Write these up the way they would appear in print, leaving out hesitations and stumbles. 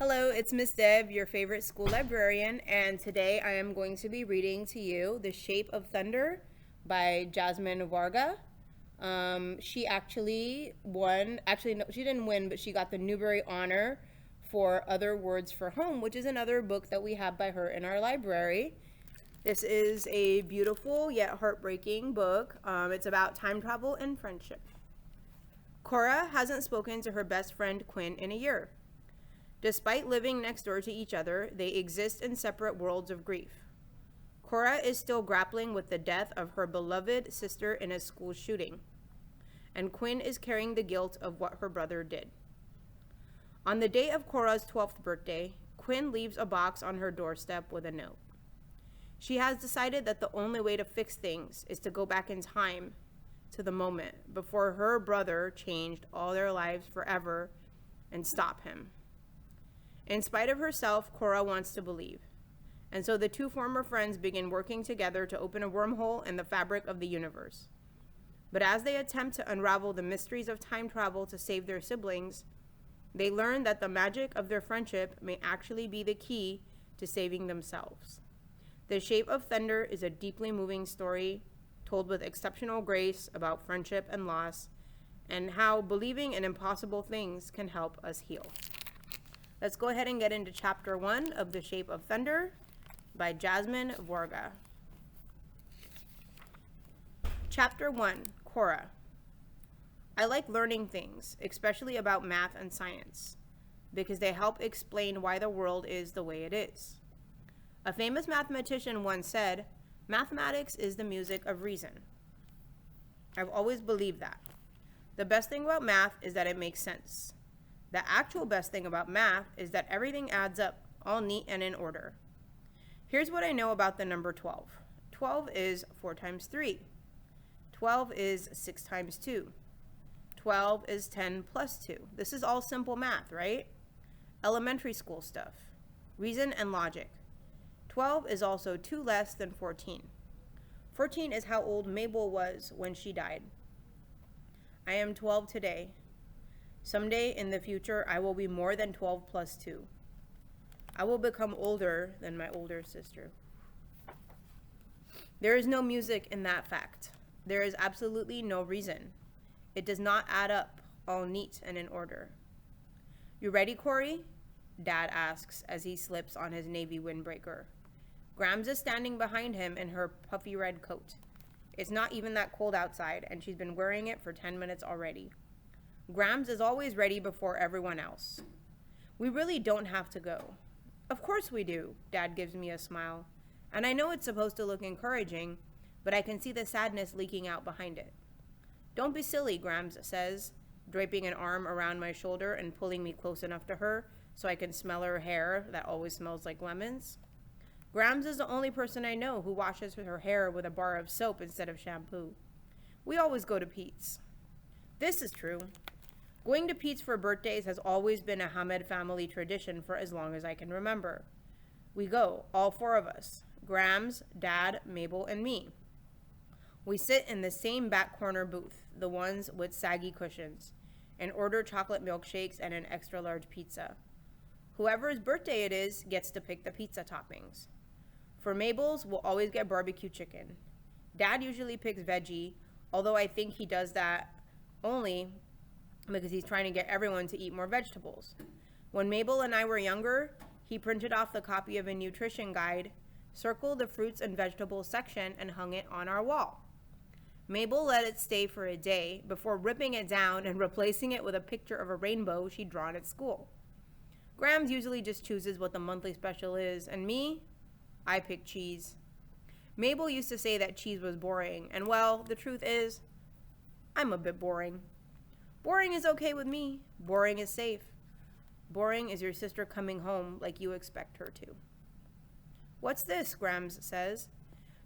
Hello, it's Miss Deb, your favorite school librarian, and today I am going to be reading to you The Shape of Thunder by Jasmine Warga. She actually won, no, she didn't win, but she got the Newbery Honor for Other Words for Home, which is another book that we have by her in our library. This is a beautiful yet heartbreaking book. It's about time travel and friendship. Cora hasn't spoken to her best friend Quinn in a year. Despite living next door to each other, they exist in separate worlds of grief. Cora is still grappling with the death of her beloved sister in a school shooting, and Quinn is carrying the guilt of what her brother did. On the day of Cora's 12th birthday, Quinn leaves a box on her doorstep with a note. She has decided that the only way to fix things is to go back in time to the moment before her brother changed all their lives forever and stop him. In spite of herself, Cora wants to believe. And so the two former friends begin working together to open a wormhole in the fabric of the universe. But as they attempt to unravel the mysteries of time travel to save their siblings, they learn that the magic of their friendship may actually be the key to saving themselves. The Shape of Thunder is a deeply moving story told with exceptional grace about friendship and loss and how believing in impossible things can help us heal. Let's go ahead and get into Chapter 1 of The Shape of Thunder by Jasmine Warga. Chapter 1, Cora. I like learning things, especially about math and science, because they help explain why the world is the way it is. A famous mathematician once said, "Mathematics is the music of reason." I've always believed that. The best thing about math is that it makes sense. The actual best thing about math is that everything adds up, all neat and in order. Here's what I know about the number 12. 12 is 4 times 3. 12 is 6 times 2. 12 is 10 plus 2. This is all simple math, right? Elementary school stuff. Reason and logic. 12 is also 2 less than 14. 14 is how old Mabel was when she died. I am 12 today. Someday in the future, I will be more than 12 plus 2. I will become older than my older sister. There is no music in that fact. There is absolutely no reason. It does not add up, all neat and in order. You ready, Corey? Dad asks as he slips on his navy windbreaker. Grams is standing behind him in her puffy red coat. It's not even that cold outside, and she's been wearing it for 10 minutes already. Grams is always ready before everyone else. We really don't have to go. Of course we do, Dad gives me a smile. And I know it's supposed to look encouraging, but I can see the sadness leaking out behind it. Don't be silly, Grams says, draping an arm around my shoulder and pulling me close enough to her so I can smell her hair that always smells like lemons. Grams is the only person I know who washes her hair with a bar of soap instead of shampoo. We always go to Pete's. This is true. Going to Pete's for birthdays has always been a Hamed family tradition for as long as I can remember. We go, all 4 of us, Grams, Dad, Mabel, and me. We sit in the same back corner booth, the ones with saggy cushions, and order chocolate milkshakes and an extra large pizza. Whoever's birthday it is gets to pick the pizza toppings. For Mabel's, we'll always get barbecue chicken. Dad usually picks veggie, although I think he does that only because he's trying to get everyone to eat more vegetables. When Mabel and I were younger, he printed off the copy of a nutrition guide, circled the fruits and vegetables section, and hung it on our wall. Mabel let it stay for a day before ripping it down and replacing it with a picture of a rainbow she'd drawn at school. Grams usually just chooses what the monthly special is, and me, I pick cheese. Mabel used to say that cheese was boring, and well, the truth is, I'm a bit boring. Boring is okay with me. Boring is safe. Boring is your sister coming home like you expect her to. What's this? Grams says.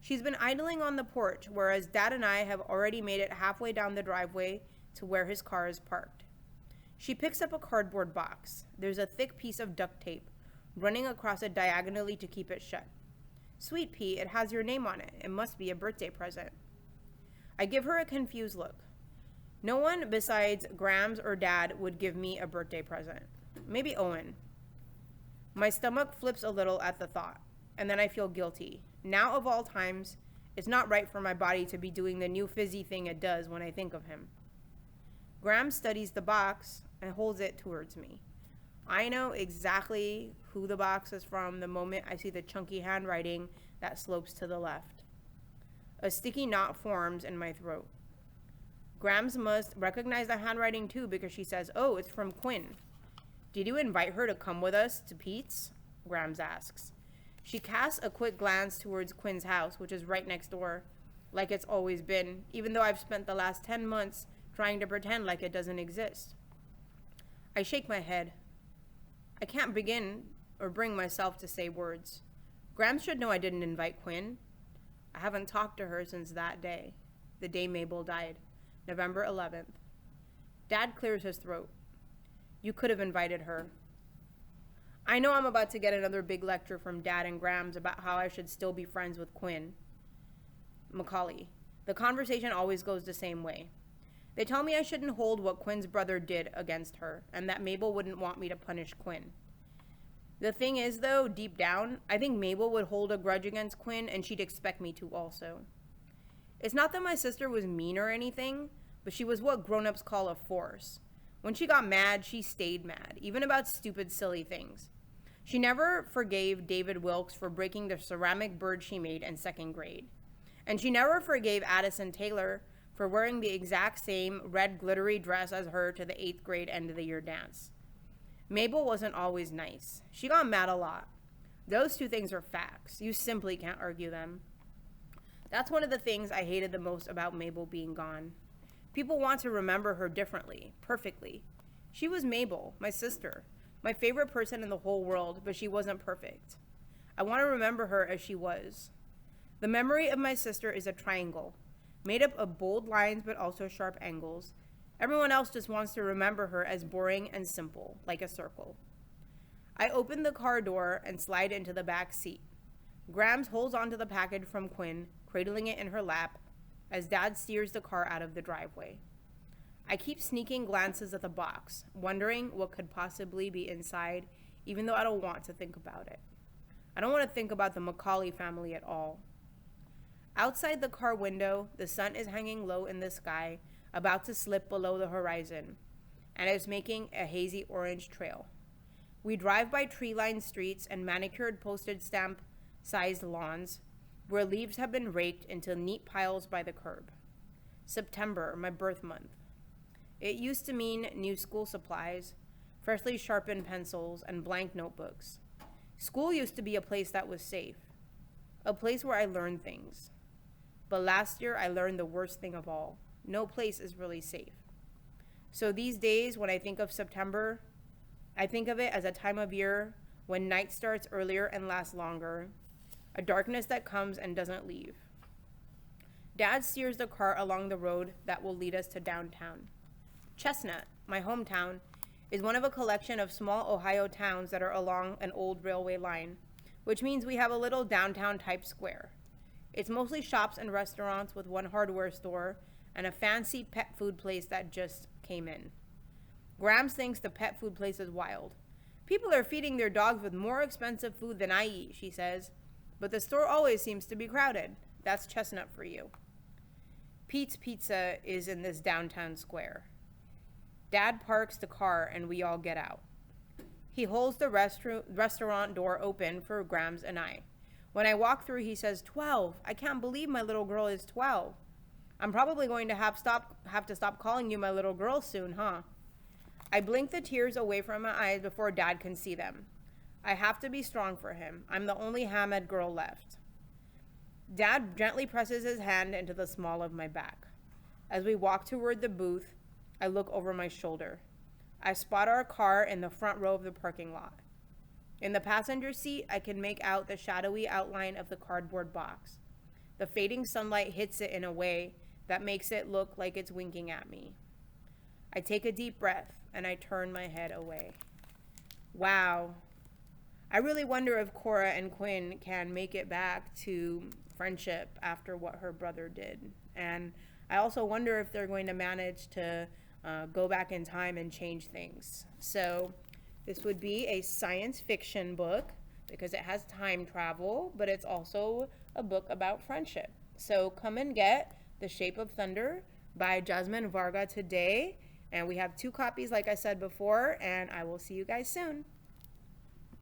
She's been idling on the porch, whereas Dad and I have already made it halfway down the driveway to where his car is parked. She picks up a cardboard box. There's a thick piece of duct tape running across it diagonally to keep it shut. Sweet pea, it has your name on it. It must be a birthday present. I give her a confused look. No one besides Grams or Dad would give me a birthday present. Maybe Owen. My stomach flips a little at the thought, and then I feel guilty. Now, of all times, it's not right for my body to be doing the new fizzy thing it does when I think of him. Graham studies the box and holds it towards me. I know exactly who the box is from the moment I see the chunky handwriting that slopes to the left. A sticky knot forms in my throat. Grams must recognize the handwriting too because she says, "Oh, it's from Quinn." "Did you invite her to come with us to Pete's?" Grams asks. She casts a quick glance towards Quinn's house, which is right next door, like it's always been, even though I've spent the last 10 months trying to pretend like it doesn't exist. I shake my head. I can't begin or bring myself to say words. Grams should know I didn't invite Quinn. I haven't talked to her since that day, the day Mabel died, November 11th. Dad clears his throat. "You could have invited her." I know I'm about to get another big lecture from Dad and Grams about how I should still be friends with Quinn. Macaulay. The conversation always goes the same way. They tell me I shouldn't hold what Quinn's brother did against her, and that Mabel wouldn't want me to punish Quinn. The thing is, though, deep down, I think Mabel would hold a grudge against Quinn, and she'd expect me to also. It's not that my sister was mean or anything, but she was what grown-ups call a force. When she got mad, she stayed mad, even about stupid, silly things. She never forgave David Wilkes for breaking the ceramic bird she made in 2nd grade. And she never forgave Addison Taylor for wearing the exact same red glittery dress as her to the 8th grade end of the year dance. Mabel wasn't always nice. She got mad a lot. Those two things are facts. You simply can't argue them. That's one of the things I hated the most about Mabel being gone. People want to remember her differently, perfectly. She was Mabel, my sister, my favorite person in the whole world, but she wasn't perfect. I want to remember her as she was. The memory of my sister is a triangle, made up of bold lines but also sharp angles. Everyone else just wants to remember her as boring and simple, like a circle. I open the car door and slide into the back seat. Grams holds onto the package from Quinn, cradling it in her lap, as Dad steers the car out of the driveway. I keep sneaking glances at the box, wondering what could possibly be inside, even though I don't want to think about it. I don't want to think about the Macaulay family at all. Outside the car window, the sun is hanging low in the sky, about to slip below the horizon, and is making a hazy orange trail. We drive by tree-lined streets and manicured postage stamp-sized lawns, where leaves have been raked into neat piles by the curb. September, my birth month. It used to mean new school supplies, freshly sharpened pencils, and blank notebooks. School used to be a place that was safe, a place where I learned things. But last year, I learned the worst thing of all. No place is really safe. So these days, when I think of September, I think of it as a time of year when night starts earlier and lasts longer, a darkness that comes and doesn't leave. Dad steers the car along the road that will lead us to downtown. Chestnut, my hometown, is one of a collection of small Ohio towns that are along an old railway line, which means we have a little downtown-type square. It's mostly shops and restaurants with one hardware store and a fancy pet food place that just came in. Grams thinks the pet food place is wild. People are feeding their dogs with more expensive food than I eat, she says, but the store always seems to be crowded. That's Chestnut for you. Pete's Pizza is in this downtown square. Dad parks the car and we all get out. He holds the restaurant door open for Grams and I. When I walk through, he says, 12. I can't believe my little girl is 12. I'm probably going to have to stop calling you my little girl soon, huh? I blink the tears away from my eyes before Dad can see them. I have to be strong for him. I'm the only Hamed girl left. Dad gently presses his hand into the small of my back. As we walk toward the booth, I look over my shoulder. I spot our car in the front row of the parking lot. In the passenger seat, I can make out the shadowy outline of the cardboard box. The fading sunlight hits it in a way that makes it look like it's winking at me. I take a deep breath and I turn my head away. Wow. I really wonder if Cora and Quinn can make it back to friendship after what her brother did. And I also wonder if they're going to manage to go back in time and change things. So This would be a science fiction book because it has time travel, but it's also a book about friendship. So come and get The Shape of Thunder by Jasmine Warga today. And we have 2 copies, like I said before, and I will see you guys soon.